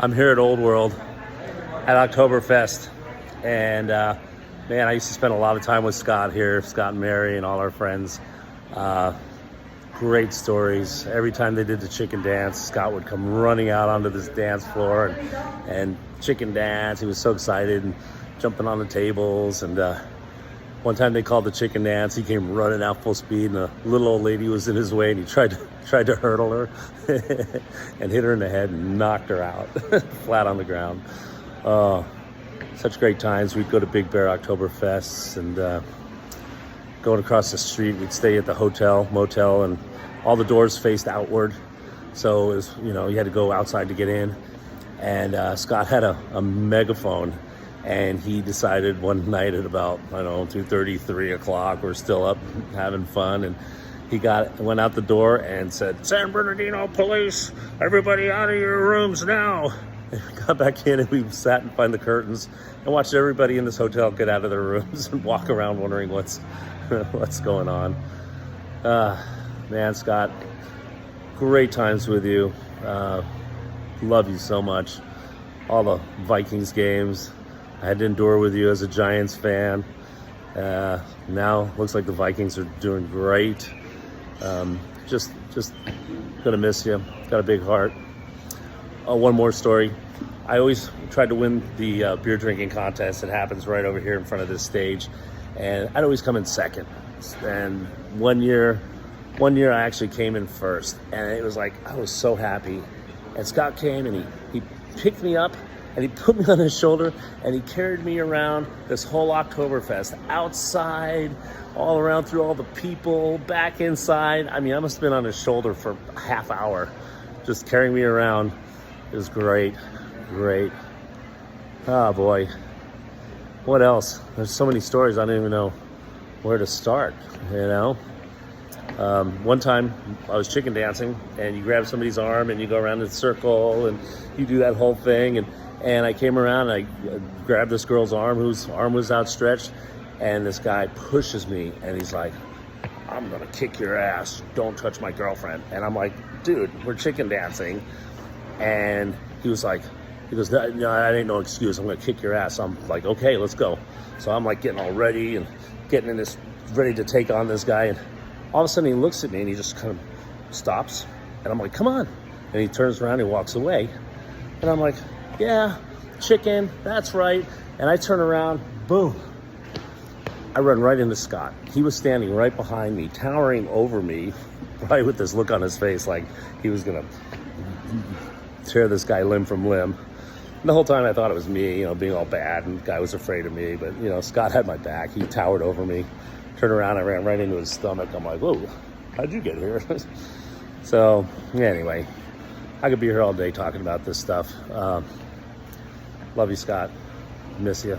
I'm here at Old World at Oktoberfest, and man, I used to spend a lot of time with Scott here, Scott and Mary and all our friends. Great stories. Every time they did the chicken dance, Scott would come running out onto this dance floor and chicken dance. He was so excited and jumping on the tables. And one time they called the chicken dance. He came running out full speed, and a little old lady was in his way, and he tried to hurdle her and hit her in the head and knocked her out flat on the ground. Such great times. We'd go to Big Bear Oktoberfests, and going across the street, we'd stay at the motel, and all the doors faced outward. So it was, you had to go outside to get in. And Scott had a megaphone, and he decided one night at about, 2:30, 3 o'clock, we're still up having fun, and he went out the door and said, "San Bernardino police, everybody out of your rooms now." And we got back in, and we sat behind the curtains and watched everybody in this hotel get out of their rooms and walk around wondering what's going on. Man, Scott, great times with you. Love you so much. All the Vikings games I had to endure with you as a Giants fan. Now looks like the Vikings are doing great. Just gonna miss you. Got a big heart. One more story. I always tried to win the beer drinking contest. It happens right over here in front of this stage, and I'd always come in second. And one year I actually came in first, and it was like I was so happy. And Scott came, and he picked me up, and he put me on his shoulder, and he carried me around this whole Oktoberfest, outside, all around, through all the people, back inside. I mean, I must have been on his shoulder for a half hour, just carrying me around. It was great. Oh boy, what else? There's so many stories, I don't even know where to start. One time I was chicken dancing, and you grab somebody's arm and you go around in a circle and you do that whole thing, and I came around and I grabbed this girl's arm whose arm was outstretched, and this guy pushes me and he's like, "I'm gonna kick your ass, don't touch my girlfriend." And I'm like, "Dude, we're chicken dancing." And he goes, "No, that ain't no excuse. I'm gonna kick your ass." I'm like, "Okay, let's go." So I'm like getting all ready and getting in this, ready to take on this guy. And all of a sudden he looks at me and he just kind of stops. And I'm like, "Come on." And he turns around and he walks away. And I'm like, "Yeah, chicken, that's right." And I turn around, boom. I run right into Scott. He was standing right behind me, towering over me, right with this look on his face like he was gonna tear this guy limb from limb. And the whole time I thought it was me, being all bad, and the guy was afraid of me. But, Scott had my back. He towered over me. Turned around, I ran right into his stomach. I'm like, "Whoa, how'd you get here?" So, anyway, I could be here all day talking about this stuff. Love you, Scott. Miss you.